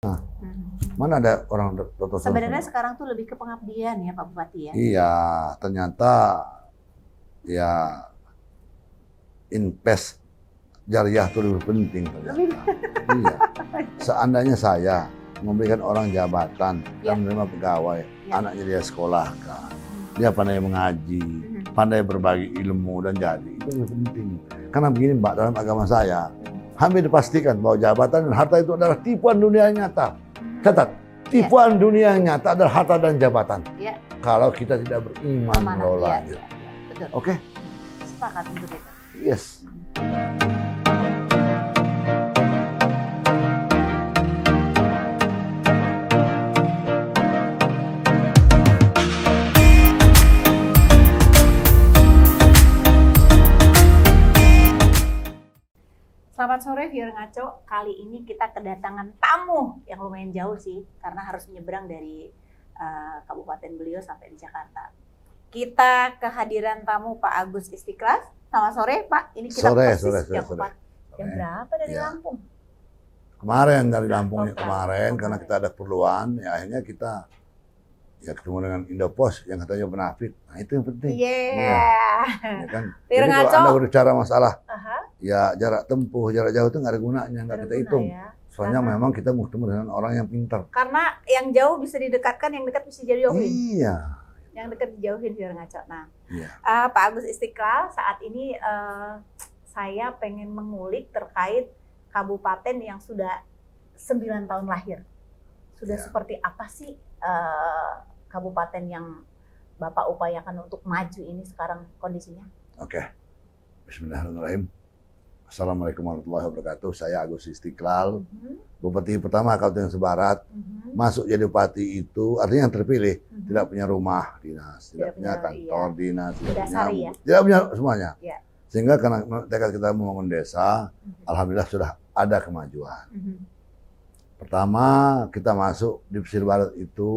Nah, mana ada orang Dr. Sebenarnya sekarang tuh lebih ke pengabdian ya Pak Bupati ya? Iya, ternyata ya invest jariah itu lebih penting ternyata. Iya. Seandainya saya memberikan orang jabatan dan menerima pegawai, anaknya dia sekolahkan, dia pandai mengaji, pandai berbagi ilmu dan jadi, itu lebih penting. Karena begini Mbak, dalam agama saya, hampir dipastikan bahwa jabatan dan harta itu adalah tipuan dunia nyata. Catat, tipuan dunia nyata adalah harta dan jabatan. Kalau kita tidak beriman mengelolanya. Oke? Sepakat untuk itu. Yes. Selamat sore Viewer Ngaco, kali ini kita kedatangan tamu yang lumayan jauh sih, karena harus menyeberang dari kabupaten beliau sampai di Jakarta. Kita kehadiran tamu Pak Agus Istiqlal. Selamat sore Pak, ini kita Sore. Jam berapa dari Lampung? Kemarin dari Lampung kemarin, karena kita ada keperluan, ya akhirnya kita ya ketemu dengan Indopos yang katanya benefit. Nah itu yang penting. Ya kan? Jadi kalau Anda berbicara masalah ya jarak tempuh, jarak jauh itu nggak ada gunanya, nggak kita hitung. Ya. Soalnya memang kita mau ketemu dengan orang yang pintar. Karena yang jauh bisa didekatkan, yang dekat bisa dijauhin. Iya. Yang dekat dijauhin biar ngaco. Nah, Pak Agus Istiqlal, saat ini saya pengen mengulik terkait kabupaten yang sudah 9 tahun lahir. Sudah seperti apa sih kabupaten yang Bapak upayakan untuk maju ini sekarang kondisinya? Oke. Bismillahirrahmanirrahim. Assalamualaikum warahmatullahi wabarakatuh. Saya Agus Istiqlal, Bupati pertama Kabupaten Sebarat. Masuk jadi bupati itu artinya yang terpilih, tidak punya rumah dinas, tidak punya kantor dinas, tidak punya semuanya. Sehingga karena tekad kita membangun desa, alhamdulillah sudah ada kemajuan. Pertama kita masuk di pesisir barat itu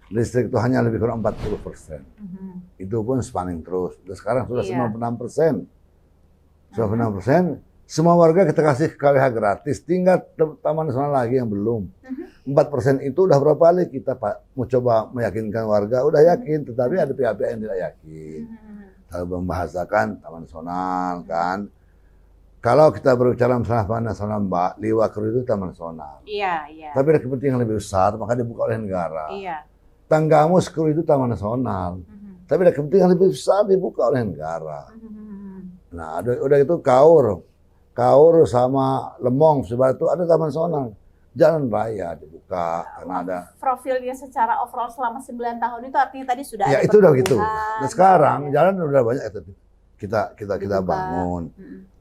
listrik itu hanya lebih kurang 40%. Itu pun spanning terus. Dan sekarang sudah 96%. 96%. Semua warga kita kasih KWH gratis, tinggal Taman Nasional lagi yang belum. 4% itu udah berapa kali kita mau coba meyakinkan warga, udah yakin, tetapi ada pihak-pihak yang tidak yakin. Kalau membahasakan Taman Nasional kan. Kalau kita berbicara masalah Taman Nasional Mbak, Liwakru itu Taman Nasional. Iya. Tapi ada kepentingan lebih besar, maka dibuka oleh negara. Tanggamus Kru itu Taman Nasional. Tapi ada kepentingan lebih besar dibuka oleh negara. Nah, udah itu Kaur sama Lemong Sebarat itu ada Taman Nasional. Jalan raya dibuka karena ada profilnya secara overall selama 9 tahun itu artinya tadi sudah ada. Ya itu udah gitu. Nah, sekarang jalan udah banyak kita bangun.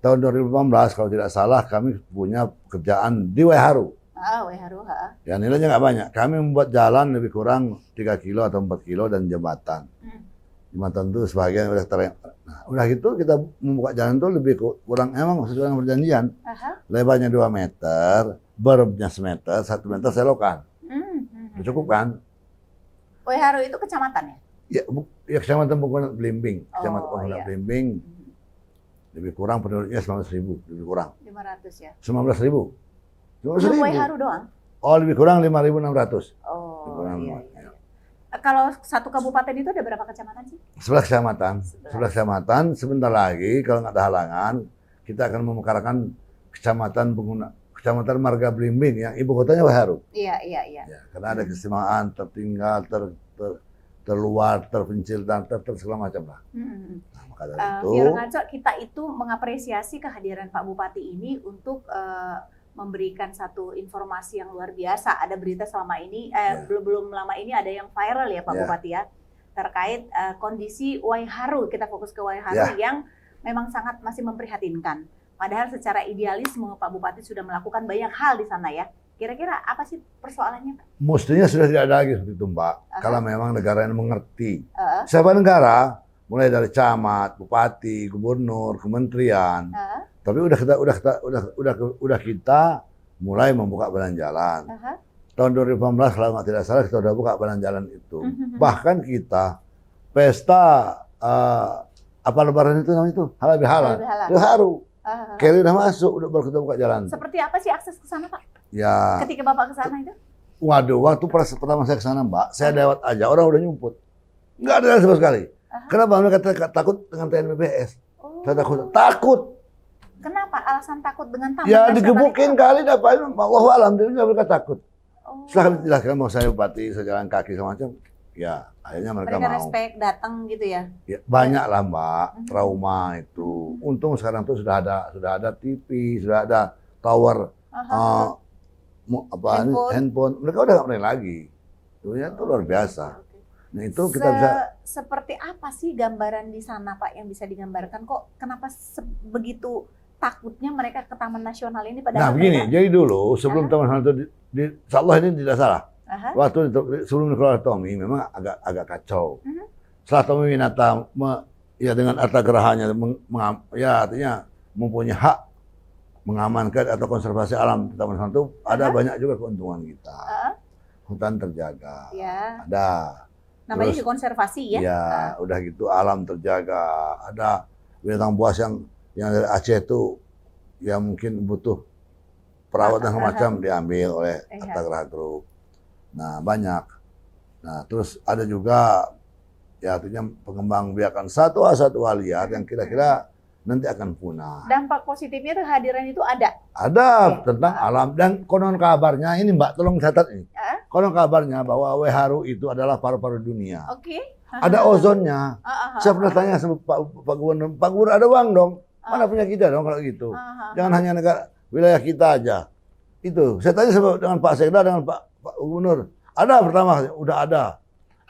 Tahun 2018 kalau tidak salah kami punya pekerjaan di Waiharu. Waiharu, ya nilainya nggak banyak. Kami membuat jalan lebih kurang 3 kilo atau 4 kilo dan jembatan. Jembatan itu sebagian udah gitu kita membuka jalan itu lebih kurang emang sesuai dengan perjanjian. Lebarnya 2 meter, berbnya semeter, 1 meter selokan. Cukup kan? Waiharu itu kecamatan ya? Ya kecamatan Penggunaan Belimbing. Kecamatan Penggunaan Belimbing. Lebih kurang penduduknya 19.000, lebih kurang. 500 ya? 19.000. Waiharu doang? Oh, lebih kurang 5.600. Iya. Kalau satu kabupaten itu ada berapa kecamatan sih? 11 kecamatan. 11 kecamatan. Sebentar lagi kalau nggak ada halangan, kita akan memekarakan kecamatan Marga Blimbing yang ibu kotanya Waiharu. Iya. Ya, karena ada keistimewaan, tertinggal, terluar, terpencil dan segala macam lah. Nah, maka dari itu. Viewer Ngaco, kita itu mengapresiasi kehadiran Pak Bupati ini untuk memberikan satu informasi yang luar biasa. Ada berita selama ini, belum lama ini ada yang viral ya Pak Bupati ya, terkait kondisi Waiharu. Kita fokus ke Waiharu yang memang sangat masih memprihatinkan. Padahal secara idealisme Pak Bupati sudah melakukan banyak hal di sana ya. Kira-kira apa sih persoalannya Pak? Mestinya sudah tidak ada lagi seperti itu Mbak. Kalau memang negara yang mengerti. Siapa negara, mulai dari camat, bupati, gubernur, kementerian. Tapi udah kita mulai membuka badan jalan. Tahun 2018 kalau nggak tidak salah kita udah buka badan jalan itu. Bahkan kita pesta apa lebaran itu namanya itu halal bihalal. Itu haru. Kelly udah masuk, udah baru kita buka jalan. Seperti apa sih akses ke sana Pak? Ya, Ketika Bapak ke sana itu? waduh, waktu pertama saya ke sana, Mbak, saya lewat aja, orang udah nyumput. Nggak ada sama sekali. Aha. Kenapa? Mereka takut dengan TNBPS. Oh. Saya takut. Kenapa? Alasan takut dengan taman Ya nasional digebukin itu? kali, dapat Allahu alam, dia nggak mereka takut. Oh. Setelah kami jelaskan mau saya bupati, saya jalan kaki sama macam, ya akhirnya mereka Mereka mau. respect datang gitu ya? Ya, banyak lah Mbak, trauma itu. Untung sekarang tuh sudah ada TV, sudah ada tower, Aha. handphone. Mereka udah nggak main lagi. Itu luar biasa. Oke. Nah itu kita bisa. Seperti apa sih gambaran di sana Pak yang bisa digambarkan? Kok kenapa begitu takutnya mereka ke Taman Nasional ini Nah padahal begini, mereka... jadi dulu sebelum Taman Nasional itu, insya Allah ini tidak salah. Aha. Waktu sebelum dikelola Tommy memang agak kacau. Mhm. Setelah Tommy Winata ya dengan arta gerahanya, ya artinya mempunyai hak mengamankan atau konservasi alam di Taman Nasional itu ada banyak juga keuntungan kita. Hutan terjaga, Ya. ada. Namanya Terus, dikonservasi ya? ya, udah gitu alam terjaga, ada binatang buas yang dari Aceh itu yang mungkin butuh perawatan semacam diambil oleh Arta Geraha Group. Nah banyak. Nah terus ada juga ya artinya pengembang biakan satwa liar yang kira-kira nanti akan punah. Dampak positifnya kehadiran itu ada? Ada tentang alam dan konon kabarnya ini Mbak tolong catat ini. Konon kabarnya bahwa Weharu itu adalah paru-paru dunia. Oke. Ada ozonnya. Saya pernah tanya sama Pak Gubernur, Pak Gubernur ada uang dong. Mana punya kita dong kalau gitu. Jangan hanya negara wilayah kita aja. Itu saya tanya sama dengan Pak Sekda dengan Pak Gubernur. Ada pertama, udah ada.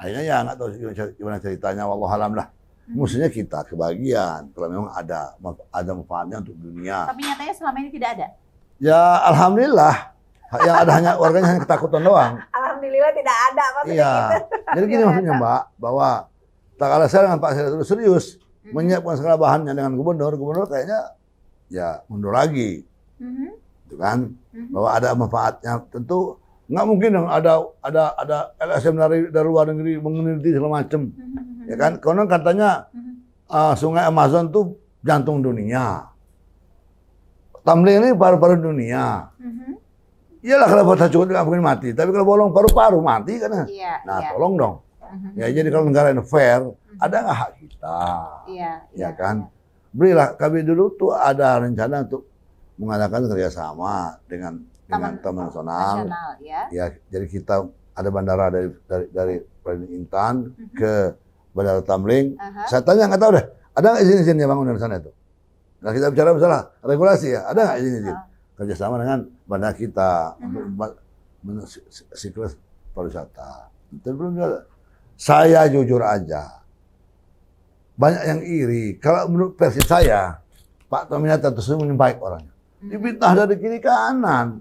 Akhirnya ya nggak tahu gimana ceritanya. Wallahualam lah. Mestinya kita kebagian kalau memang ada manfaatnya untuk dunia. Tapi nyatanya selama ini tidak ada. Ya alhamdulillah. Yang ada hanya warganya hanya ketakutan doang. Alhamdulillah tidak ada maksudnya Iya. gitu. Jadi gini maksudnya Mbak, bahwa tak kalah saya dengan Pak Sekda itu serius menyiapkan segala bahannya dengan gubernur kayaknya ya mundur lagi. Itu kan bahwa ada manfaatnya tentu nggak mungkin dong ada LSM dari luar negeri meneliti segala macam. Ya kan, konon katanya sungai Amazon tuh jantung dunia. Tumbling ini paru-paru dunia. Iyalah kalau kita cukup nggak mungkin mati, tapi kalau bolong paru-paru mati kan. Nah tolong dong. Ya jadi kalau negara ini fair, ada nggak hak kita? Ya kan. Berilah kami dulu tuh ada rencana untuk mengadakan kerjasama dengan Taman Nasional. Ya jadi kita ada bandara dari Intan ke Bandara Tumbling. Saya tanya nggak tahu deh, ada nggak izin-izinnya bangun dari sana itu? Nah kita bicara masalah regulasi ya, ada nggak izin-izin? Kerjasama dengan bandara kita untuk siklus pariwisata. Tapi belum ada. Saya jujur aja, banyak yang iri. Kalau menurut versi saya, Pak Tominata itu sebenarnya baik orangnya. Dipitnah dari kiri kanan.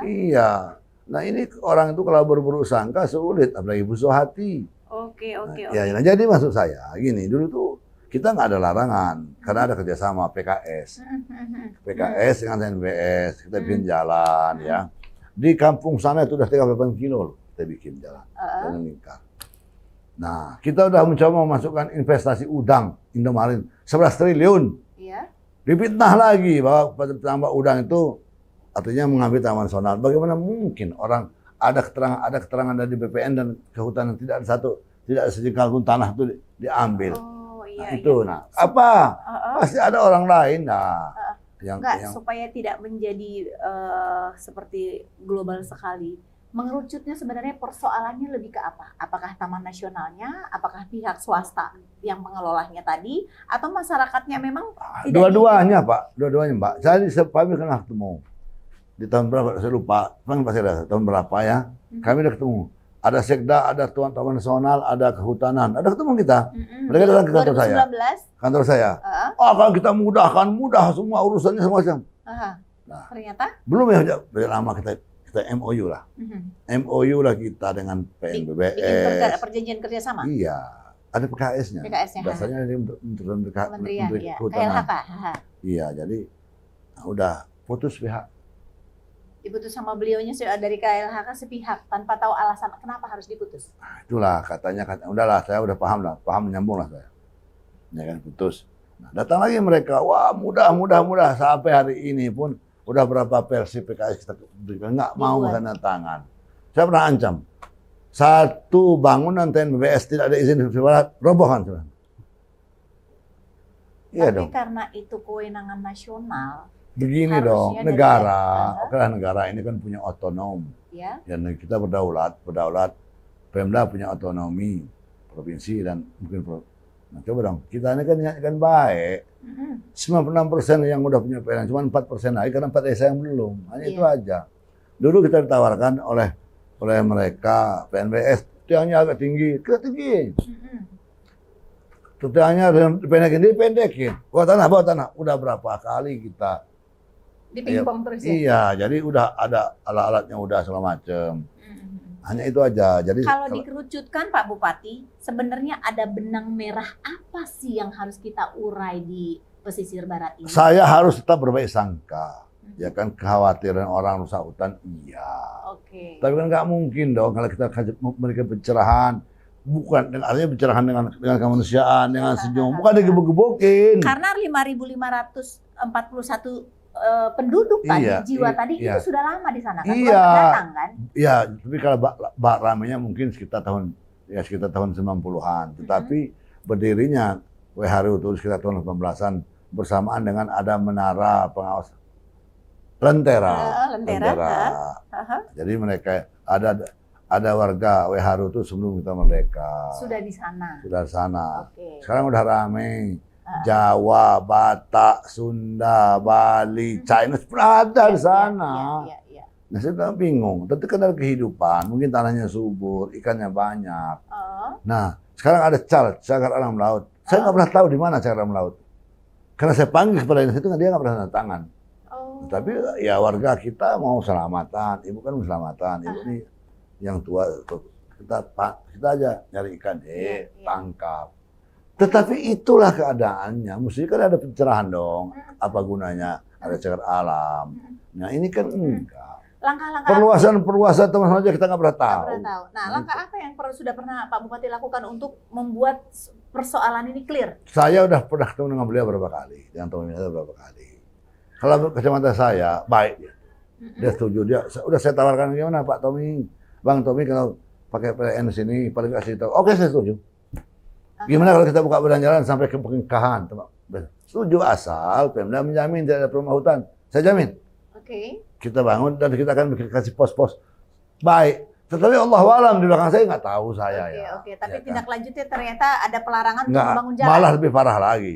Iya. Nah ini orang itu kalau berburu sangka sulit, apalagi busuk hati. Oke. Ya, jadi maksud saya gini, dulu tuh kita nggak ada larangan karena ada kerjasama PKS dengan NBS, kita bikin jalan ya. Di kampung sana itu udah 38 kilo loh kita bikin jalan dengan lingkar. Nah kita udah mencoba memasukkan investasi udang Indomarin 11 triliun. Dipitnah lagi bahwa tambah udang itu artinya mengambil Taman Nasional. Bagaimana mungkin orang ada keterangan dari BPN dan kehutanan tidak ada sejengkal pun tanah itu diambil. Pasti ada orang lain yang supaya tidak menjadi seperti global sekali. Mengerucutnya sebenarnya persoalannya lebih ke apa? Apakah Taman Nasionalnya, apakah pihak swasta yang mengelolanya tadi, atau masyarakatnya memang tidak? Dua-duanya Pak, Mbak. Saya kami kan ketemu di tahun berapa? Saya lupa. Tahun berapa ya? Kami udah ketemu. Ada Sekda, ada Tuan Taman Nasional, ada Kehutanan, ada ketemu kita. Mereka datang ke kantor saya. Kantor saya. Kalau kita mudah semua urusannya semua macam. Nah, ternyata belum ya lama kita MOU lah. MOU lah kita dengan PNBBS. Perjanjian kerjasama. Iya, ada PKS-nya. Dasarnya dari Menteri Kehutanan. Iya, jadi udah putus pihak. Diputus sama beliaunya dari KLHK sepihak tanpa tahu alasan kenapa harus diputus. Nah, itulah katanya udahlah saya udah paham menyambung lah saya. Ya kan putus. Nah, datang lagi mereka, wah mudah sampai hari ini pun udah berapa versi PKS kita berikan, nggak mau Dibuat. tanda tangan. Saya pernah ancam, satu bangunan TNBPS tidak ada izin barat, robohkan. Iya Tapi dong. karena itu kewenangan nasional, Begini harusnya dong, dari negara, daerah. oke lah negara ini kan punya otonom. ya. Dan kita berdaulat, Pemda punya otonomi, provinsi dan mungkin nah, coba dong, kita ini kan niatkan baik. Mm-mm. 96% yang udah punya PLN, cuma 4% lagi karena 4 desa yang belum. Hanya itu Iya. aja. Dulu kita ditawarkan oleh mereka PNBS, tiangnya agak tinggi, kita tinggiin. Mm-mm. Tiangnya dipendekin. Bawa tanah. Udah berapa kali kita. Dipingpong terus ya. Iya, jadi udah ada alat-alatnya udah segala macem. Mm-mm. Hanya itu aja. Jadi Kalau dikerucutkan Pak Bupati, sebenarnya ada benang merah apa sih yang harus kita urai di pesisir barat ini? saya harus tetap berbaik sangka. Ya kan, kekhawatiran orang rusak hutan, iya. Oke. Tapi kan nggak mungkin dong kalau kita memberikan pencerahan, bukan artinya pencerahan dengan kemanusiaan, dengan senyum, bukan digebuk-gebukin. Karena 5.541 penduduk tadi, Iya, jiwa tadi iya. itu sudah lama di sana kan? Iya. Bukan pendatang kan? Ya, tapi kalau bak ramenya mungkin sekitar tahun 90-an, tetapi berdirinya WHRU itu sekitar tahun 18-an bersamaan dengan ada menara pengawas Lentera. Aha. Jadi mereka ada warga WHRU itu sebelum kita merdeka. Sudah di sana. Sudah di sana. Oke. Sekarang udah rame. Jawa, Batak, Sunda, Bali, China sudah ada di sana. Iya. Nah, saya bilang bingung. Tentu kan ada kehidupan. Mungkin tanahnya subur, ikannya banyak. Oh. Nah, sekarang ada cagar alam laut. Saya nggak pernah tahu di mana cagar alam laut. Karena saya panggil kepada dinas itu, dia nggak pernah tanda tangan. Oh. Tapi ya warga kita mau selamatan. Ibu kan mau selamatan. Ibu ini yang tua. Kita aja nyari ikan. Iya. Tangkap. Tetapi itulah keadaannya. Mesti kan ada pencerahan dong. Apa gunanya? Ada cagar alam. Nah ini kan enggak. Langkah-langkah Perluasan teman saja kita nggak pernah tahu. Nah, langkah apa yang sudah pernah Pak Bupati lakukan untuk membuat persoalan ini clear? Saya udah pernah ketemu dengan beliau beberapa kali. Dengan Tommy beberapa kali. Kalau kacamata saya, baik dia. Dia setuju. Udah saya tawarkan gimana Pak Tommy. Bang Tommy kalau pakai PLN sini, paling kasih tahu. Oke, saya setuju. Gimana kalau kita buka badan jalan sampai ke pengkahan? Setuju asal Pemda menjamin tidak ada perumahan hutan. Saya jamin. Oke. Kita bangun dan kita akan kasih pos-pos. Baik. Tetapi Allah alam di belakang saya nggak tahu saya ya. Oke. Tapi Ya kan? tindak lanjutnya ternyata ada pelarangan untuk Nggak, membangun jalan. malah lebih parah lagi.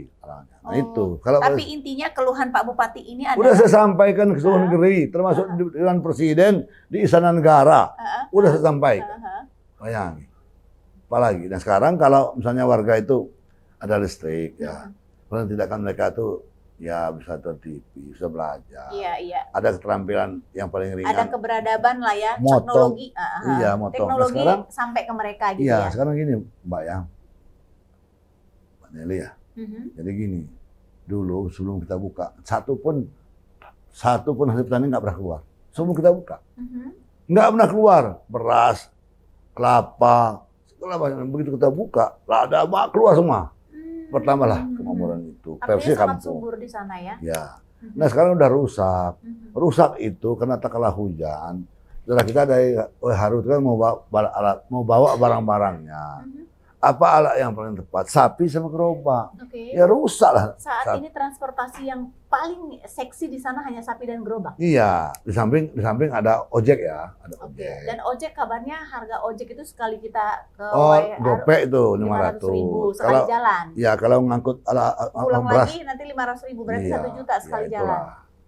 Nah, itu. Kalau Tapi intinya keluhan Pak Bupati ini adalah udah saya sampaikan ke seluruh negeri, termasuk dengan presiden di Istana Negara. Udah saya sampaikan. Bayangin. Apalagi. Dan sekarang kalau misalnya warga itu ada listrik, ya, paling tidak kan mereka tuh ya bisa tertib, bisa belajar. Iya. Ada keterampilan yang paling ringan. Ada keberadaban lah ya, Motong. teknologi. Iya, motong. Nah, Teknologi sekarang, sampai ke mereka gitu iya, ya. sekarang gini, Mbak ya. Mbak Nelly ya. Jadi gini, dulu sebelum kita buka, satu pun hasil petani nggak pernah keluar. Sebelum kita buka, nggak pernah keluar. Beras, kelapa, segala macam. Begitu kita buka, ada keluar semua. Pertambalah kemakmuran itu. Versi Artinya sangat kampung. subur di sana ya. Ya. Nah sekarang udah rusak. Rusak itu karena tak kalah hujan. Setelah kita dari harus kan mau bawa barang-barangnya. Apa alat yang paling tepat? Sapi sama gerobak. Oke. Ya rusak lah. Saat ini transportasi yang paling seksi di sana hanya sapi dan gerobak. Iya, di samping ada ojek ya, ada Oke. ojek. Dan ojek kabarnya harga ojek itu sekali kita ke Oh, WR gopek itu 500.000 500. sekali Kalau jalan. ya kalau ngangkut Pulang beras lagi nanti 500.000 berarti iya, 1 juta sekali ya jalan. itulah.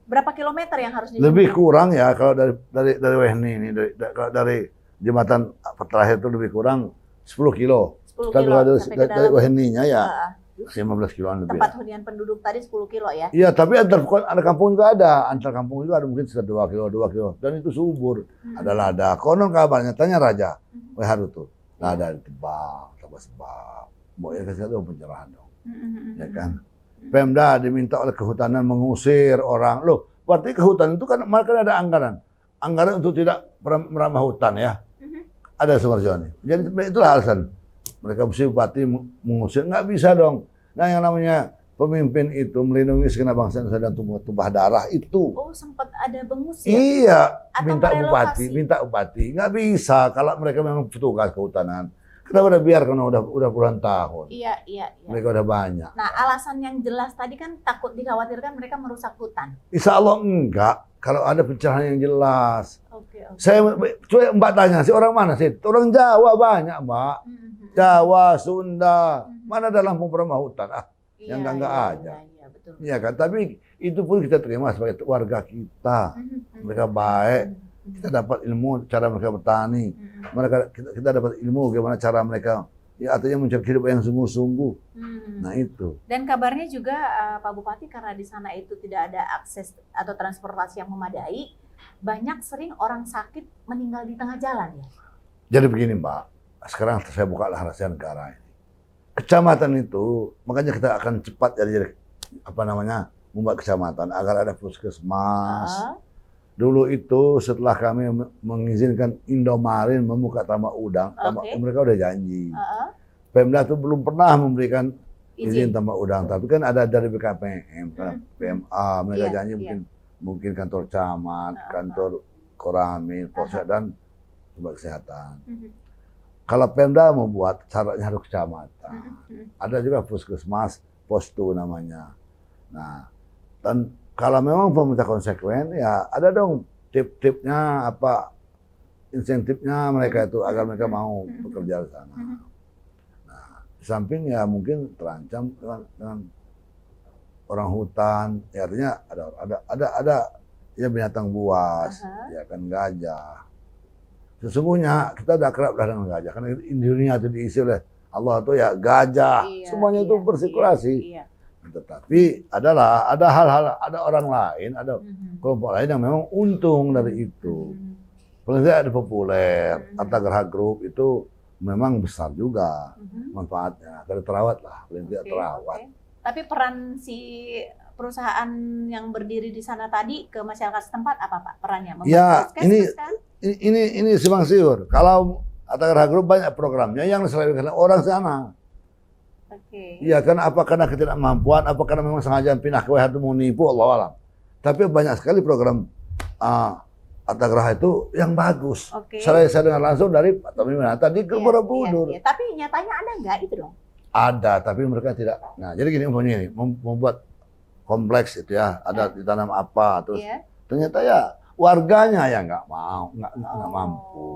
Berapa kilometer yang harus Lebih ditempuh? kurang ya kalau dari Wehni ini dari jembatan terakhir itu lebih kurang 10 kilo. 10 Kalau kilo dari sampai ke dalam. Wehninya ya Ah, 15 kiloan lebih. tempat hunian penduduk tadi 10 kilo ya. Iya, tapi antar kampung juga ada. Antar kampung juga ada mungkin sekitar 2 kilo. Dan itu subur. Ada lada. Konon kabarnya, tanya Raja. Harus tuh. Lada ditebak, tebak. Mau ya kasih tahu pencerahan dong. Ya kan? Pemda diminta oleh kehutanan mengusir orang. Loh, berarti kehutanan itu kan mereka ada anggaran. Anggaran untuk tidak meramah hutan ya. Ada Sumarjoni. Jadi itulah alasan. Mereka mesti bupati mengusir. Nggak bisa dong. Nah yang namanya pemimpin itu melindungi segenap bangsa Indonesia dan tumpah darah itu. Oh, sempat ada bengus ya? Iya, Atau minta bupati. Nggak bisa kalau mereka memang petugas kehutanan. Kenapa udah biarkan udah puluhan tahun? Iya. Mereka udah banyak. Nah, alasan yang jelas tadi kan takut dikhawatirkan mereka merusak hutan. Insya Allah enggak. Kalau ada pencerahan yang jelas. Oke. Saya coba Mbak tanya sih orang mana sih? Orang Jawa banyak, Mbak. Jawa, Sunda. Mana ada lampu peramah hutan? Yang enggak aja. Iya, betul. Iya kan? Tapi itu pun kita terima sebagai warga kita. Mereka baik. Kita dapat ilmu cara mereka bertani. Kita dapat ilmu bagaimana cara mereka artinya mencari kehidupan yang sungguh-sungguh. Nah itu. Dan kabarnya juga Pak Bupati karena di sana itu tidak ada akses atau transportasi yang memadai, banyak sering orang sakit meninggal di tengah jalan ya. Jadi begini Mbak, sekarang saya buka rahasia negara ini. Kecamatan itu, makanya kita akan cepat jadi membuat kecamatan agar ada puskesmas. Dulu itu setelah kami mengizinkan Indomarin membuka tambak udang, mereka udah janji. Pemda itu belum pernah memberikan izin tambak udang, tapi kan ada dari BKPM, PMA, mereka janji mungkin kantor camat, kantor Koramil, Polsek dan Sumber Kesehatan. Kalau Pemda membuat syaratnya harus kecamatan, ada juga puskesmas, postu namanya. Nah, dan kalau memang pemerintah konsekuen, ya ada dong tip-tipnya, insentifnya mereka itu agar mereka mau bekerja di sana. Nah, di samping ya mungkin terancam dengan orang hutan, ya artinya ada ya binatang buas, ya kan gajah. Sesungguhnya kita udah kerap dengan gajah, karena di dunia itu diisi oleh Allah itu ya gajah, semuanya itu bersirkulasi. Tetapi ada orang lain, ada kelompok lain yang memang untung dari itu. Paling tidak ada populer, Artagraha Group itu memang besar juga manfaatnya. Dari terawat lah, paling tidak terawat. Tapi peran si perusahaan yang berdiri di sana tadi ke masyarakat setempat apa Pak perannya? Ya, ini simpang siur. Kalau Artagraha Group banyak programnya yang diselewengkan orang sana. Iya kan, apa karena ketidakmampuan, apa karena memang sengaja pindah ke WH itu mau nipu, Allah alam. Tapi banyak sekali program Artagraha itu yang bagus. Saya dengar langsung dari Pak Tommy Winata di Borobudur. Tapi nyatanya ada nggak itu dong? Ada, tapi mereka tidak. Nah, jadi gini umpamanya ini, membuat kompleks itu ya, ada ditanam apa, terus ternyata ya warganya yang nggak mau, nggak mampu.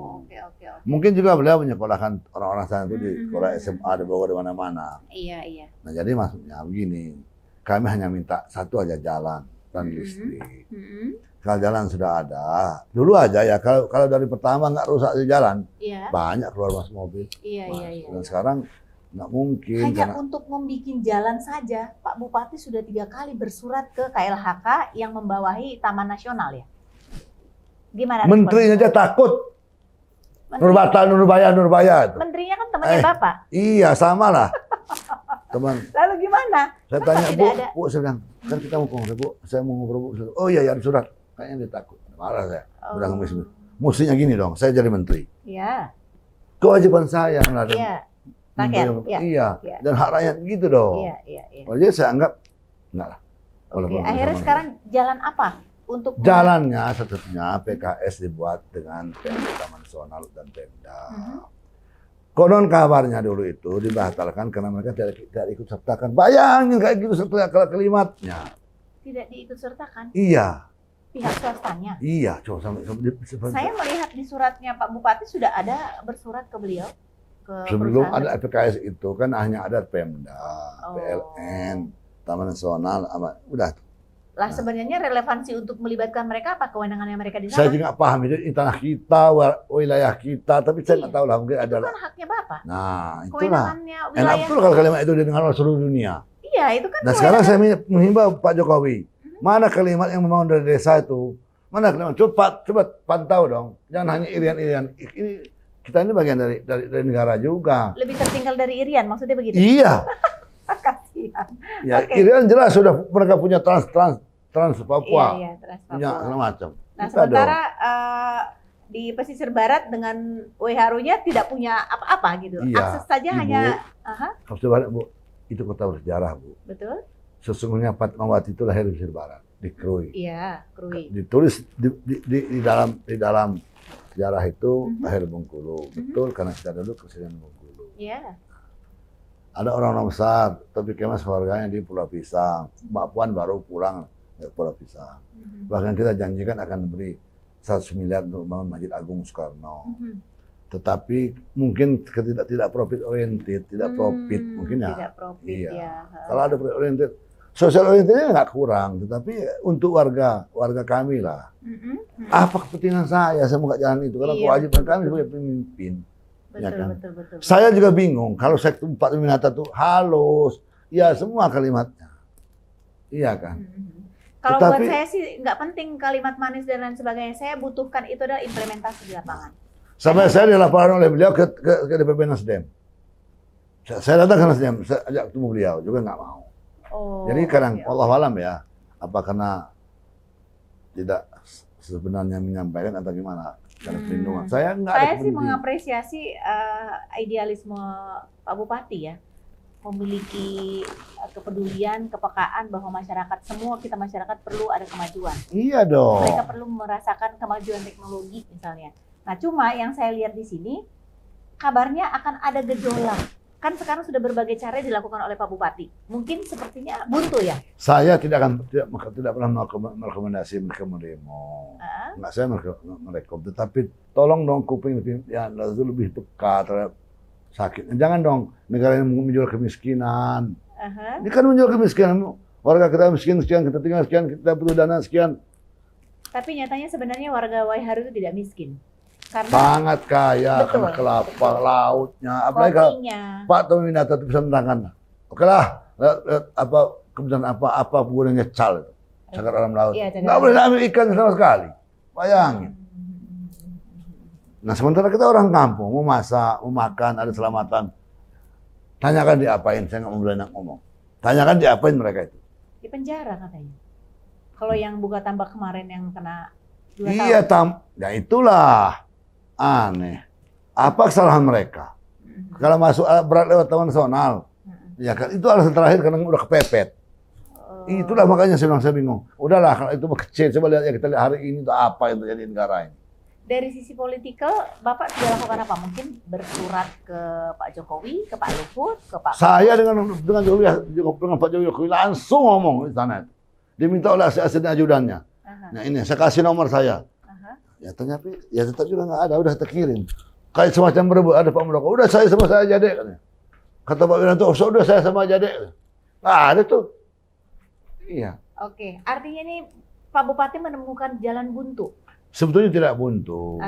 Mungkin juga beliau menyekolahkan orang-orang sana itu di sekolah SMA di Bogor di mana-mana. Iya. Nah jadi maksudnya begini, kami hanya minta satu aja jalan dan listrik. Kalau jalan sudah ada, dulu aja ya. Kalau dari pertama nggak rusak di jalan, banyak keluar masuk mobil. Iya. Dan sekarang nggak mungkin. Hanya untuk membuat jalan saja, Pak Bupati sudah 3 kali bersurat ke KLHK yang membawahi Taman Nasional ya. Gimana? Menterinya aja takut. Nurbaya. Menterinya kan temannya Bapak. Iya, sama lah. Teman. Lalu gimana? Saya tanya, Bu, saya bilang, kan kita mau ngobrol, Bu. Saya mau ngobrol, Bu. Oh iya, ada surat. Kayaknya dia takut. Marah saya. Udah ngemis. Mestinya gini dong, saya jadi menteri. Iya. Kewajiban saya meladang. Iya. Rakyat. Iya. Dan hak rakyat gitu dong. Iya. Jadi saya anggap, enggak lah. Akhirnya sekarang jalan apa? Untuk jalannya satunya PKS dibuat dengan Pemda Taman Nasional dan Pemda. Konon kabarnya dulu itu dibatalkan karena mereka tidak ikut sertakan. Bayangin kayak gitu setelah kalimatnya. Tidak diikut sertakan? Iya. Pihak swastanya? Iya. Saya melihat di suratnya Pak Bupati sudah ada bersurat ke beliau. Sebelum ada PKS itu kan hanya ada Pemda, PLN, Taman Nasional, udah. Lah sebenarnya relevansi untuk melibatkan mereka apa kewenangannya mereka di sana? Saya juga paham itu tanah kita, wilayah kita, tapi saya nggak tahu lah mungkin ada. Itu kan haknya Bapak. Nah, itulah. Kewenangannya wilayah. Enak betul kalau kalimat itu didengar oleh seluruh dunia. Iya, itu kan. Nah sekarang saya menghimbau Pak Jokowi, mana kalimat yang membangun dari desa itu? Mana kalimat? Coba pantau dong. Jangan hanya irian-irian. Ini kita ini bagian dari negara juga. Lebih tertinggal dari irian, maksudnya begitu? Iya. Kasihan. Ya, irian jelas sudah mereka punya Trans Papua, Trans Papua. punya segala macam. Nah sementara di pesisir barat dengan WHRU-nya tidak punya apa-apa gitu. Iya, Akses saja Ibu, hanya. Pesisir barat Bu, itu kota bersejarah Bu. Betul. sesungguhnya Fatmawati itu lahir di Mesir Barat, di Krui. Iya, Krui. Ditulis di dalam sejarah itu lahir di Bengkulu. Betul, karena kita dulu kesenian Bengkulu. Iya. Ada orang-orang besar, tapi kemas keluarganya di Pulau Pisang. Mbak Puan baru pulang ke Pulau Pisang. Bahkan kita janjikan akan beri 100 miliar untuk membangun Masjid Agung Soekarno. Tetapi mungkin tidak profit oriented, tidak profit mungkin ya. Tidak profit Iya. ya. Kalau ada profit oriented, sosial orientednya nggak kurang, tetapi untuk warga kami lah. Apa kepentingan saya mau nggak jalan itu? Karena Iya, kewajiban betul, kami sebagai pemimpin. Betul, Ya kan? betul. Saya juga bingung kalau sektor 4 Minata itu halus, ya semua kalimatnya, iya kan? Kalau buat Tetapi- saya sih nggak penting kalimat manis dan lain sebagainya. Saya butuhkan itu adalah implementasi di lapangan. Sampai saya dilaporkan oleh beliau ke DPP Nasdem. Saya datang ke Nasdem, saya ajak ketemu beliau juga nggak mau. Oh, Jadi kadang oke, Allah alam ya, apa karena tidak sebenarnya menyampaikan atau gimana? Karena perlindungan. Saya nggak ada Saya sih kepentingan. mengapresiasi idealisme Pak Bupati ya, memiliki kepedulian, kepekaan bahwa masyarakat semua kita masyarakat perlu ada kemajuan. Iya dong. Mereka perlu merasakan kemajuan teknologi misalnya. Nah, cuma yang saya lihat di sini kabarnya akan ada gejolak. Kan sekarang sudah berbagai cara dilakukan oleh Pak Bupati. Mungkin sepertinya buntu ya. Saya tidak pernah merekomendasi mereka mendemo. Enggak, saya merekom. Tetapi tolong dong kuping ya lebih peka terhadap sakit. Jangan dong negara ini menjual kemiskinan. Ini kan menjual kemiskinan. Warga kita miskin sekian, kita tinggal sekian, kita butuh dana sekian. Tapi nyatanya sebenarnya warga Waiharu itu tidak miskin. Karena Sangat kaya, betul, karena kelapa, lautnya. Apalagi kalau kopinya. Pak Tommy Minata itu bisa menerangkan. Oke lah, apa kemudian apa gunanya cal itu, cagar alam laut. Iya, cagar Nggak alam boleh ambil ikan sama sekali. Bayangin. Nah sementara kita orang kampung, mau masak, mau makan, ada selamatan. Tanyakan diapain, saya nggak mau berani ngomong. Tanyakan diapain mereka itu. Di penjara katanya. Kalau yang buka tambak kemarin yang kena 2 Iya, tahun. ya itulah aneh. Apa kesalahan mereka? Kalau masuk alat berat lewat Taman Nasional, ya kan itu alasan terakhir karena udah kepepet. Itulah makanya saya bingung. Udahlah kalau itu kecil, coba lihat ya kita lihat hari ini itu apa yang terjadi di negara ini. Dari sisi politikal, Bapak sudah lakukan apa? Mungkin bersurat ke Pak Jokowi, ke Pak Luhut, ke Pak. Saya dengan Pak Jokowi langsung ngomong di sana. Diminta oleh asisten ajudannya. Nah ini saya kasih nomor saya. Ya ternyata ya tetap juga nggak ada, udah terkirim. Kayak semacam berebut, ada Pak Muldoko, udah saya sama saya jadi. Kata Pak Wiranto, udah saya sama jadi. Nggak ada tuh. Iya. Oke, artinya ini Pak Bupati menemukan jalan buntu. Sebetulnya tidak buntu.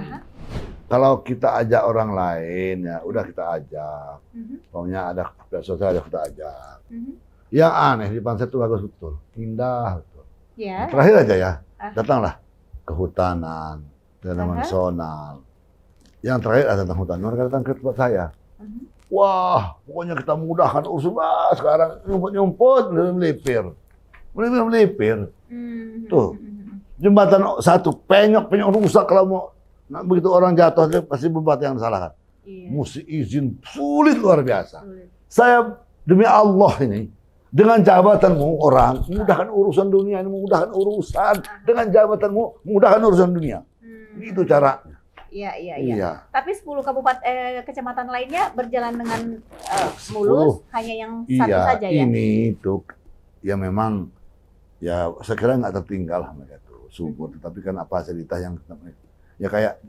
Kalau kita ajak orang lain, ya udah kita ajak. Pokoknya ada pihak sosial, ada kita ajak. Yang aneh di Pansel itu bagus betul, indah betul. Ya. Nah, terakhir aja ya, datanglah kehutanan, Taman Nasional. Yang terakhir ada tentang hutan, mereka datang ke tempat saya. Wah, pokoknya kita mudahkan urusan sekarang nyumput, melipir. Tuh, jembatan satu penyok rusak kalau mau. Nah, begitu orang jatuh pasti bupati yang disalahkan. Iya. Mesti izin sulit luar biasa. Saya demi Allah ini dengan jabatanmu orang mudahkan urusan dunia ini, mudahkan urusan dengan jabatanmu mudahkan urusan dunia. Itu caranya. Iya. Tapi 10 kecamatan lainnya berjalan dengan mulus, hanya yang satu saja ya. Ini itu ya memang ya saya kira nggak tertinggal lah mereka itu subur, tetapi kan apa fasilitas yang ya kayak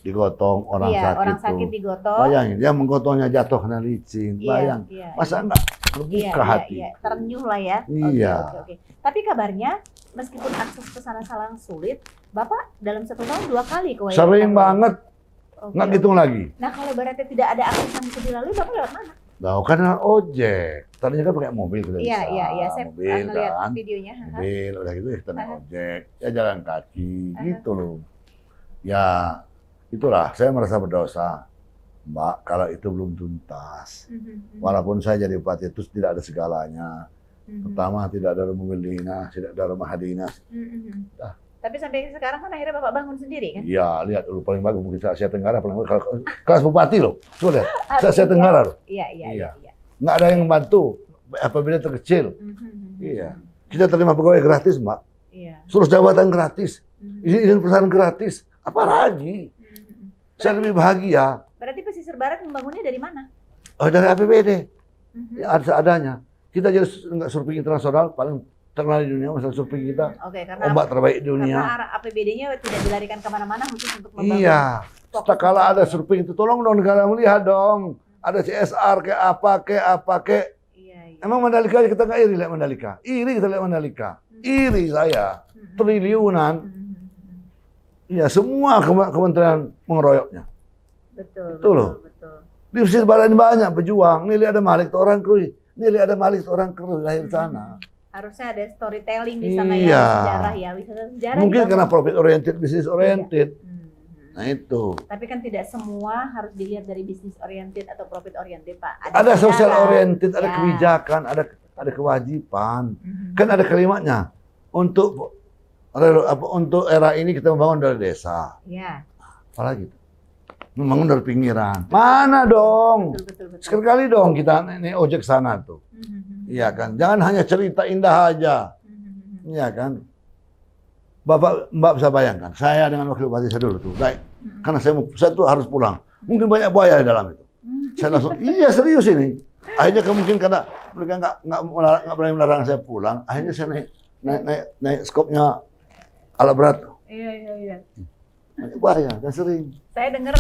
digotong orang sakit orang sakit tuh. digotong. Bayangin dia menggotongnya jatuh kena licin. Bayang. Masa enggak terbuka hati. Terenyuh lah ya. Iya. Oke. Tapi kabarnya meskipun akses ke sana sulit, Bapak dalam 1 tahun 2 kali ke Waiharu. Sering banget. Nggak hitung lagi. Nah kalau berarti tidak ada akses yang bisa dilalui, Bapak lewat mana? Nah, karena ojek. Tadinya kan pakai mobil kita bisa. Iya. Saya mobil lihat kan. videonya. Mobil, udah gitu kita naik ojek. Ya jalan kaki, gitu loh. Ya, itulah saya merasa berdosa. Mbak, kalau itu belum tuntas. Walaupun saya jadi bupati itu tidak ada segalanya. Pertama, tidak ada mobil dinas, tidak ada rumah dinas. Tapi sampai sekarang kan akhirnya Bapak bangun sendiri kan? Iya, lihat dulu paling bagus mungkin se Asia Tenggara paling bagus. Kelas bupati loh, coba lihat. Se Asia Tenggara loh. Iya. Nggak ada yang membantu. apabila terkecil. Iya. Kita terima pegawai gratis, Mbak. Iya. Suruh jabatan gratis. Izin perusahaan gratis. Apa lagi? Saya lebih bahagia. Berarti pesisir barat membangunnya dari mana? Oh, dari APBD. Ya, ada seadanya. Kita jadi nggak surfing internasional, paling terkenal di dunia masalah surfing kita. Oke, karena Ombak terbaik di dunia. karena APBD-nya tidak dilarikan kemana-mana khusus untuk membangun. Iya. Tak kala ada surfing itu, tolong dong negara melihat dong. Ada CSR kayak apa kayak. Iya, iya. Emang Mandalika kita nggak iri lihat Mandalika? Iri kita lihat Mandalika. Iri saya. Triliunan. Iya, semua kementerian mengeroyoknya. Betul, Betul loh. betul. Di pesisir barat ini banyak pejuang. Nih lihat ada Malik tuh orang Krui. Nih lihat ada Malik tuh orang Krui lahir di sana. Harusnya ada storytelling di sana Iya. ya, sejarah ya, wisata sejarah. Mungkin dibangun. karena profit oriented, business oriented. Nah itu. Tapi kan tidak semua harus dilihat dari bisnis oriented atau profit oriented, Pak. Ada social sejarah. oriented, ada Ya. kebijakan, ada kewajiban. Kan ada kalimatnya. Untuk era ini kita membangun dari desa. Ya. Apalagi? Membangun dari pinggiran. Mana dong? Betul. Sekali dong kita naik ojek sana tuh. Iya kan? Jangan hanya cerita indah aja. Iya kan? Mbak bisa bayangkan, saya dengan wakil bupati saya dulu tuh, baik. Karena saya tuh harus pulang. Mungkin banyak buaya di dalam itu. Saya langsung, iya serius ini. Akhirnya mungkin karena mereka nggak berani melarang saya pulang. Akhirnya saya naik skopnya alat berat. Iya. Banyak buaya, dan sering. Saya dengar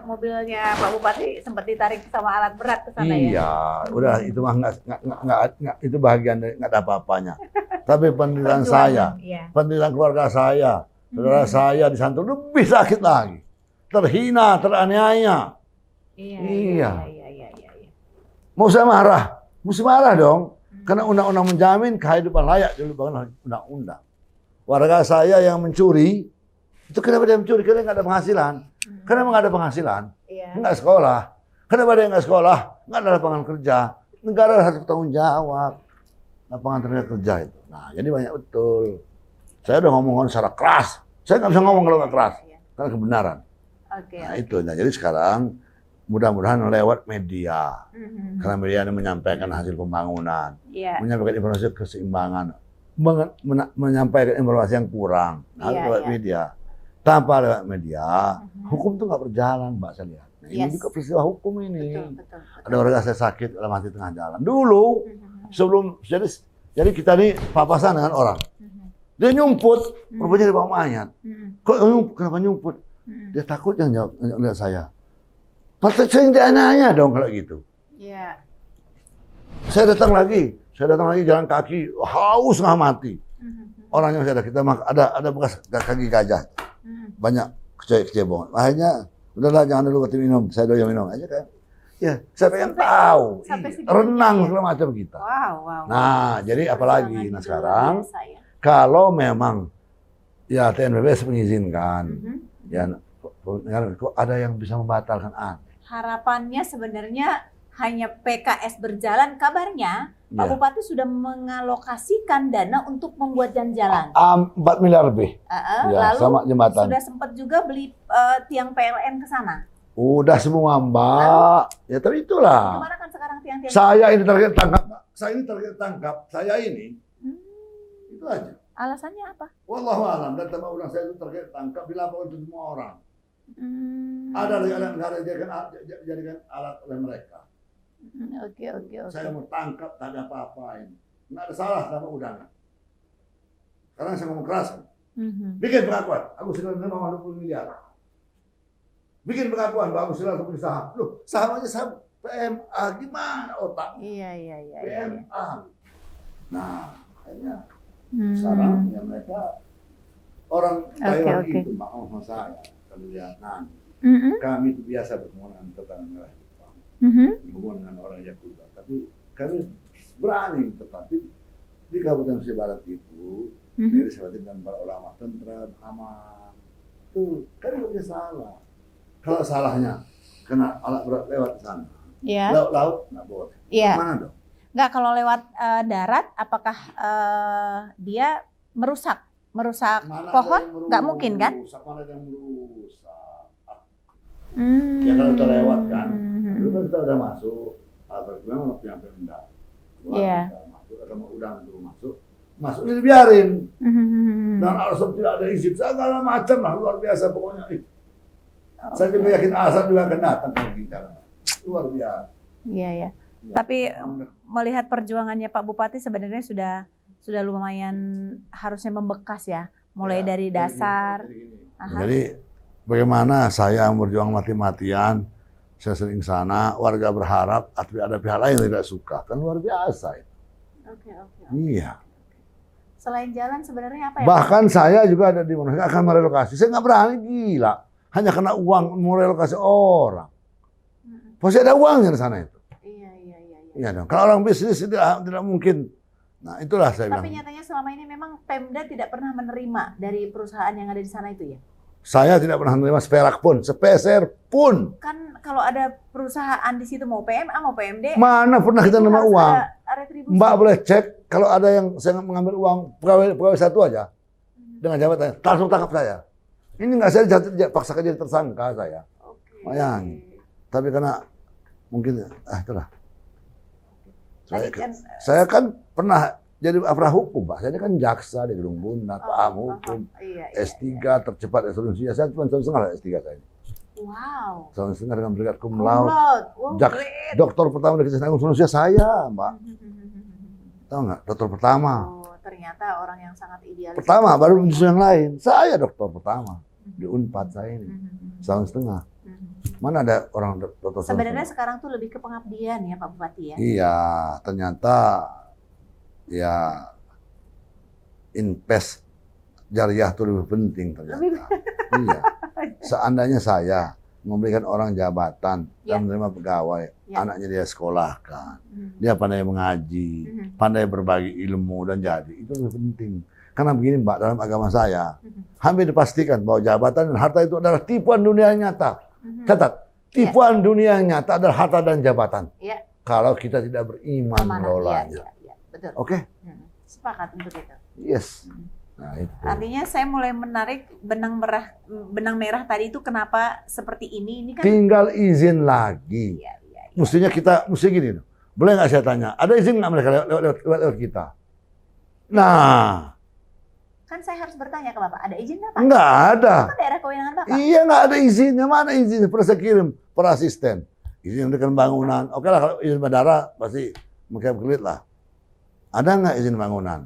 mobilnya Pak Bupati sempat ditarik sama alat berat ke sana ya. Iya, udah itu mah nggak itu bagian dari nggak ada apa-apanya. Tapi pendirian saya, Iya. pendirian keluarga saya, saudara saya di sana lebih sakit lagi, terhina, teraniaya. Iya. Mau saya marah, mesti marah dong, karena undang-undang menjamin kehidupan layak dulu bangun undang-undang. Warga saya yang mencuri, itu kenapa dia mencuri? Karena nggak ada penghasilan. Kenapa nggak ada penghasilan? Iya. Nggak sekolah. Kenapa dia nggak sekolah? Nggak ada lapangan kerja. Negara harus bertanggung jawab. Lapangan kerja itu. Nah, jadi banyak betul. Saya udah ngomong secara keras. Saya nggak bisa ngomong kalau nggak keras. Karena kebenaran. Oke. Nah, itu. Nah, jadi sekarang mudah-mudahan lewat media. Karena media ini menyampaikan hasil pembangunan. Iya. Menyampaikan informasi keseimbangan. Menyampaikan informasi yang kurang. Nah, lewat media. Tanpa lewat media, hukum itu nggak berjalan, Mbak, saya lihat. Nah, ini juga peristiwa hukum ini. Betul. Ada warga saya sakit, dalam mati tengah jalan. Dulu, sebelum, jadi kita ini papasan dengan orang. Dia nyumput, rupanya di bawah mayat. Kenapa nyumput? Dia takut yang jawab, lihat saya. Pasti sering dianiaya dong kalau gitu. Iya. Saya datang lagi jalan kaki, haus nggak mati. Orangnya masih ada, kita ada bekas kaki gajah. Banyak kecebongan. Akhirnya, udahlah jangan dulu minum, saya doyan minum aja kan. Ya, saya pengen tahu. Renang segala macam kita. Wow. Nah, jadi apalagi? Nah sekarang, kalau memang ya TNBPS mengizinkan, ya kok ada yang bisa membatalkan harapannya sebenarnya hanya PKS berjalan, kabarnya Pak Bupati sudah mengalokasikan dana untuk membuat jalan. 4 miliar lebih. Lalu sama jembatan. sudah sempat juga beli tiang PLN ke sana. Udah semua, Mbak. Ya tapi itulah. Gimana kan sekarang tiang-tiang? Saya ini target tangkap, Mbak. Saya ini. Itu aja. Alasannya apa? Wallahu a'lam. Dan tambah orang saya itu target tangkap dilaporkan ke semua orang. Ada alat negara jadikan alat oleh mereka. Oke. Saya mau tangkap, tak ada apa-apa ini. Nggak ada salah sama udara. Sekarang saya ngomong keras. Bikin pengakuan. Agus Silal menerima 20 miliar. Bikin pengakuan Pak Agus Silal punya saham. Loh, saham aja saham PMA. Gimana otak? Iya. PMA. Nah, akhirnya sekarang ya mereka orang Taiwan itu mau sama saya. Kalau lihat nanti. Kami itu biasa berhubungan dengan tetangga merah Jepang. Berhubungan dengan orang Yakuza. Tapi kami berani, tetapi di Kabupaten Pesisir Barat itu dari sebatin dengan para ulama tentram, aman. Tuh, kan nggak bisa salah. Kalau salahnya kena alat berat lewat di sana, laut nggak boleh. Mana dong? Nggak, kalau lewat darat, apakah dia merusak pohon? Nggak mungkin kan? Mana yang merusak? Ya kalau kita lewat kan, dulu kan kita udah masuk, memang waktu yang rendah. Iya. Masuk, agama udang itu masuknya dibiarin. Dan alasan tidak ada izin, segala macam lah, luar biasa pokoknya. Saya juga yakin Asad juga akan datang ke kita. Luar biasa. Iya, ya. Tapi melihat perjuangannya Pak Bupati sebenarnya sudah lumayan harusnya membekas ya, mulai dari dasar. Jadi bagaimana saya berjuang mati-matian, saya sering sana, warga berharap, tapi ada pihak lain yang tidak suka, kan luar biasa itu. Oke. Iya. Selain jalan sebenarnya apa ya? Bahkan saya juga ada di mana, saya akan merelokasi. Saya nggak berani, gila. Hanya kena uang mau relokasi orang. Pasti ada uangnya di sana itu. Iya dong. Kalau orang bisnis tidak mungkin. Nah itulah saya bilang. Tapi nyatanya selama ini memang Pemda tidak pernah menerima dari perusahaan yang ada di sana itu ya? Saya tidak pernah menerima seperak pun, sepeser pun. Kan kalau ada perusahaan di situ mau PMA mau PMD. Mana pernah kita menerima uang? Ada retribusi. Mbak boleh cek kalau ada yang saya mengambil uang pegawai satu aja dengan jabatannya, langsung tangkap saya. Ini nggak saya paksakan jadi tersangka saya. Bayangin. Tapi karena mungkin itulah. Saya kan pernah jadi aparat hukum, Pak. Saya kan jaksa di Gedung Bunda, paham hukum. S3 tercepat resolusinya. Saya cuma 1,5 S3 saya. Wow. 1,5 dengan berkat cum laude. Doktor pertama di Kejaksaan Agung Indonesia saya, Mbak. Tahu nggak? Dokter pertama. Oh, ternyata orang yang sangat idealis. Pertama, baru justru yang lain. Saya dokter pertama di Unpad saya ini. 1,5. Mana ada orang dokter? Sebenarnya sekarang tuh lebih ke pengabdian ya Pak Bupati ya? Iya, ternyata ya invest jariah itu lebih penting ternyata. Iya. Seandainya saya memberikan orang jabatan dan menerima pegawai, anaknya dia sekolahkan, dia pandai mengaji, pandai berbagi ilmu dan jadi, itu lebih penting. Karena begini Mbak, dalam agama saya, hampir dipastikan bahwa jabatan dan harta itu adalah tipuan dunia nyata. Catat, tipuan dunia nyata adalah harta dan jabatan. Kalau kita tidak beriman mengelolanya. Betul. Oke? Sepakat untuk itu. Yes. Nah, itu. Artinya saya mulai menarik benang merah tadi itu kenapa seperti ini? Ini kan tinggal izin lagi. Mestinya kita, mesti gini. Boleh nggak saya tanya, ada izin nggak mereka lewat kita? Nah. Kan saya harus bertanya ke Bapak, ada izin nggak Pak? Nggak ada. Itu kan daerah kewenangan Bapak. Iya, nggak ada izinnya. Mana izinnya? Pernah saya kirim per asisten. Izin memberikan bangunan. Oke lah, kalau izin bandara pasti mereka berkelit lah. Ada nggak izin bangunan?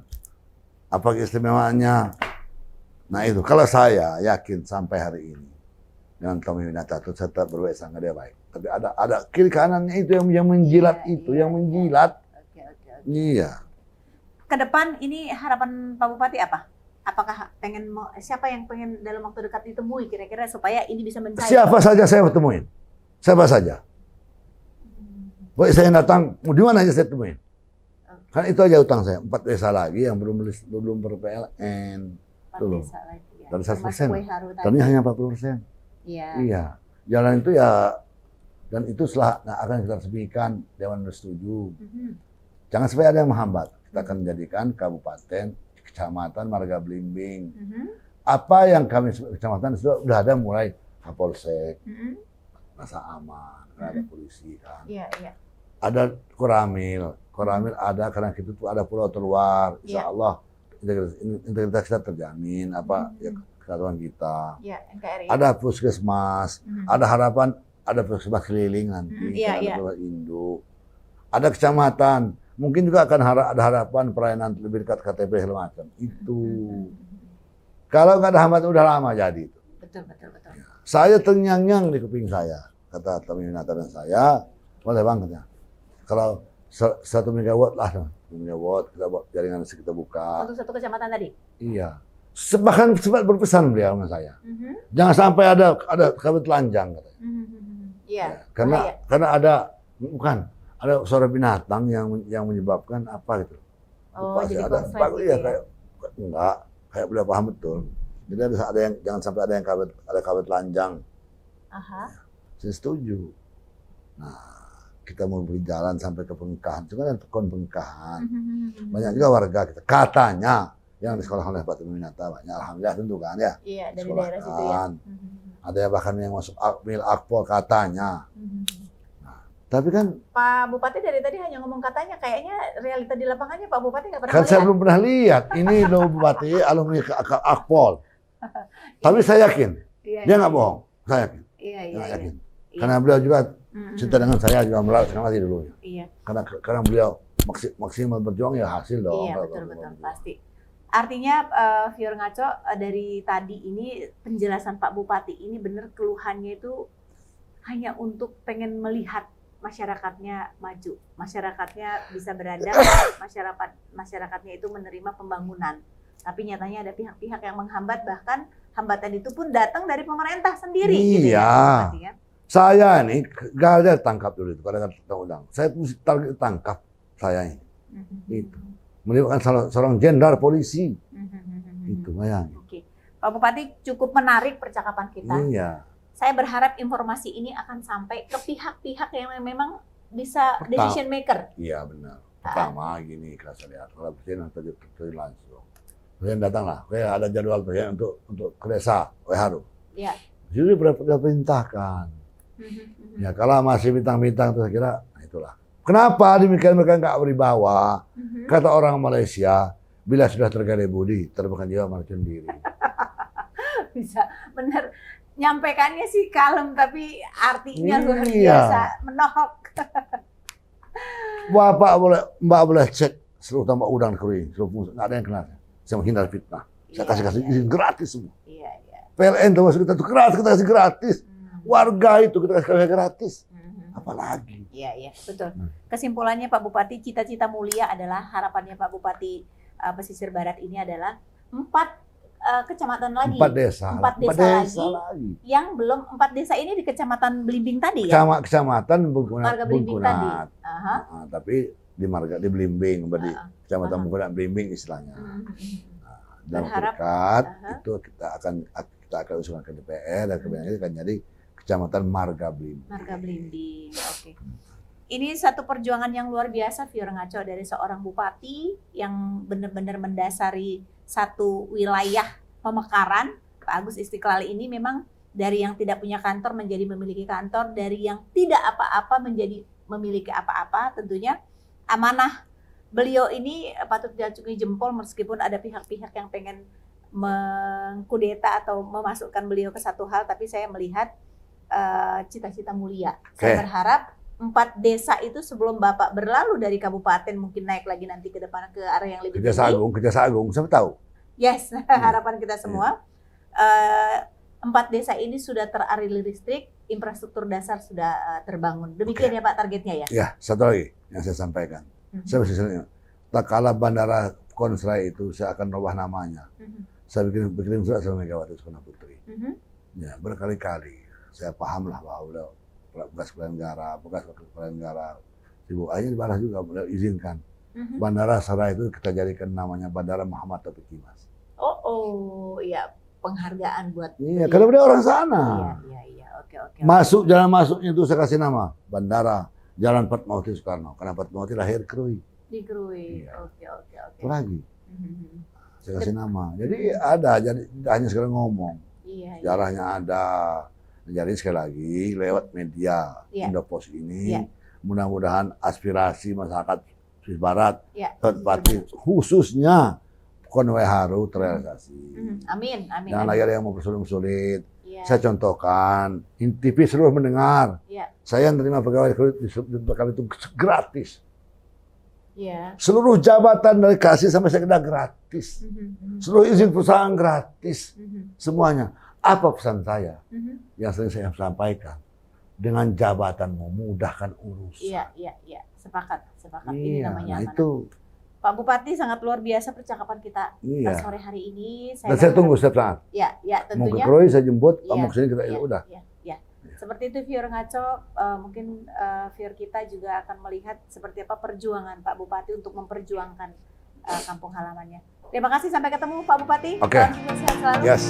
Apa keistimewaannya? Nah itu, kalau saya yakin sampai hari ini dengan Tommy Winata itu saya tetap berbaik sangat dia baik. Tapi ada kiri kanannya itu yang menjilat yang menjilat. Iya. Ke depan ini harapan Pak Bupati apa? Apakah siapa yang pengen dalam waktu dekat ditemui kira-kira supaya ini bisa mencair? Siapa saja saya temuin. Siapa saja. Boleh saya datang, di mana aja saya temuin. Kan itu aja utang saya, 4 desa lagi yang belum ber-PLN. 4 desa lagi ya. Dari 100%. Tapi hanya 40%. Iya. Jalan itu ya, dan itu setelah akan kita resmikan, Dewan bersetuju. Jangan sampai ada yang menghambat. Kita akan menjadikan kabupaten, kecamatan, Marga Blimbing. Apa yang kami kecamatan sudah ada mulai Kapolsek, rasa aman, ada polisi kan. Ada Koramil ada karena kita tuh ada pulau terluar, insya Allah integritas kita terjamin, kesatuan kita. Ada puskesmas, ada harapan, ada puskesmas keliling nanti, ada induk, ada kecamatan, mungkin juga akan ada harapan pelayanan lebih dekat KTP segala macam. Itu kalau nggak ada hambatan udah lama jadi itu. Betul. Ya. Saya terngiang-ngiang di kuping saya, kata Tommy Winata dan saya, boleh banget ya. Kalau 1 megawatt lah, 1 megawatt kita buat jaringan kita buka. Untuk 1 kecamatan tadi? Iya. Bahkan sempat berpesan beliau sama saya. Jangan sampai ada kabel telanjang katanya. Iya. Karena ada suara binatang yang menyebabkan apa gitu. Oh, jadi konslet gitu ya? Kayak beliau paham betul. Jadi ada yang jangan sampai ada kabel telanjang. Saya setuju. Nah, kita mau beri jalan sampai ke pengikahan, cuma ada pengikahan. Banyak juga warga kita katanya yang di sekolah oleh Pak Tommy Winata banyak, alhamdulillah tentu kan ya. Iya, dari daerah situ ya. Ada yang bahkan yang masuk Akpol katanya. Nah, Tapi kan Pak Bupati dari tadi hanya ngomong katanya, kayaknya realita di lapangannya Pak Bupati nggak pernah kan saya melihat. belum pernah lihat. Ini loh Bupati alumni Akpol. Tapi saya yakin Iya, dia iya, nggak bohong. Saya yakin. Iya, iya, Saya iya. yakin. Iya. Karena beliau juga Mm-mm. cinta dengan saya juga melatih dulunya. Iya, Karena beliau maksimal berjuang ya hasil dong. iya betul pasti. Artinya Fior Ngaco, dari tadi ini penjelasan Pak Bupati ini benar keluhannya itu hanya untuk pengen melihat masyarakatnya maju, masyarakatnya bisa beradab, masyarakatnya itu menerima pembangunan. Tapi nyatanya ada pihak-pihak yang menghambat, bahkan hambatan itu pun datang dari pemerintah sendiri. Gitu ya, Iya. Pak Bupati, ya? Saya nih gagal tangkap dulu itu karena undang. Saya mesti target tangkap saya ini. Itu. Melibatkan seorang jenderal polisi. Itu bayangin. Oke, Pak Bupati, cukup menarik percakapan kita. Iya. Saya berharap informasi ini akan sampai ke pihak-pihak yang memang bisa Pertama. decision maker. Iya benar. Pertama gini kita lihat kalau presiden terjadi langsung. Presiden datanglah, kayak ada jadwal presiden untuk ke desa, Haru. Iya. Jadi sudah perintahkan. Ya kalau masih bintang-bintang itu saya kira, nah itulah. Kenapa demikian mereka nggak berwibawa? Kata orang Malaysia, bila sudah tergadai budi, terbangkan jiwa manusia sendiri. Bisa benar. Nyampaikannya sih kalem, tapi artinya luar Iya. biasa, menohok. Mbak boleh cek seluruh tambak udang kering, seluruh nggak ada yang kena. Saya menghindar fitnah. Saya kasih izin gratis semua. Iya, iya. PLN termasuk kita tuh keras, kita kasih gratis. Warga itu kita kasih gratis. Apalagi. Iya, iya, betul. Kesimpulannya Pak Bupati, cita-cita mulia adalah harapannya Pak Bupati Pesisir Barat ini adalah 4 kecamatan lagi. 4 desa. 4 desa lagi. lagi. Yang belum 4 desa ini di Kecamatan Belimbing tadi ya? Kecamatan Marga Belimbing tadi. Bungkunat. Aha. Nah, tapi di Belimbing, di Kecamatan Aha. Bungkunat Belimbing istilahnya. Dalam Berharap, dekat aha. itu kita akan usulkan ke DPR dan kemudian akan jadi Kecamatan Marga Belimbing. Marga Belimbing. Oke. Ini satu perjuangan yang luar biasa, Fior Ngaco, dari seorang bupati yang benar-benar mendasari satu wilayah pemekaran. Pak Agus Istiqlal ini memang dari yang tidak punya kantor menjadi memiliki kantor, dari yang tidak apa-apa menjadi memiliki apa-apa. Tentunya amanah beliau ini patut diacungi jempol, meskipun ada pihak-pihak yang pengen mengkudeta atau memasukkan beliau ke satu hal, tapi saya melihat cita-cita mulia. Saya berharap 4 desa itu sebelum Bapak berlalu dari kabupaten, mungkin naik lagi nanti ke depan ke arah yang lebih tinggi. Kejaksaan Agung, siapa tahu? Yes, harapan kita semua. 4 desa ini sudah teraliri listrik, infrastruktur dasar sudah terbangun. Demikian ya Pak targetnya ya? Ya, satu lagi yang saya sampaikan. Saya mesti tak kalah Bandara Konsrai itu saya akan rubah namanya. Saya bikin surat sama Megawati Soekarno Putri. Ya, berkali-kali saya pahamlah bahwa bekas kepala negara, Ibu akhirnya dibalas juga beliau izinkan. Bandara Sarai itu kita jadikan namanya Bandara Muhammad Taufik Kimas. Oh, iya, penghargaan buat. Iya, karena beliau orang sana. Iya, oke. Jalan masuknya itu saya kasih nama Bandara Jalan Fatmawati Soekarno, karena Fatmawati lahir Krui. Di Krui. Iya. Oke. Itu lagi. Saya kasih nama. Jadi ada, jadi hanya sekarang ngomong. Iya. Sejarahnya ada. Jadi sekali lagi lewat media Indopos ini, mudah-mudahan aspirasi masyarakat Pesisir Barat, Bupati khususnya Konwai Haru terrealisasi. Amin. Jangan lagi ada yang mau bersulit-sulit. Saya contohkan, TV seluruh mendengar. Saya menerima pegawai itu gratis. Seluruh jabatan dari kasih sampai sekda gratis. Seluruh izin perusahaan gratis. Semuanya. Apa pesan saya yang sering saya sampaikan? Dengan jabatan memudahkan urusan. Iya. Sepakat. Ini namanya amanah. Itu. Pak Bupati, sangat luar biasa percakapan kita sore hari ini. Saya tunggu setiap saat. Ya, Mau ke tentunya. Krui saya jemput, mau kesini kita udah. Seperti itu Fior Ngaco, mungkin Fior kita juga akan melihat seperti apa perjuangan Pak Bupati untuk memperjuangkan kampung halamannya. Terima kasih, sampai ketemu Pak Bupati. Oke. Sehat selalu. Yes.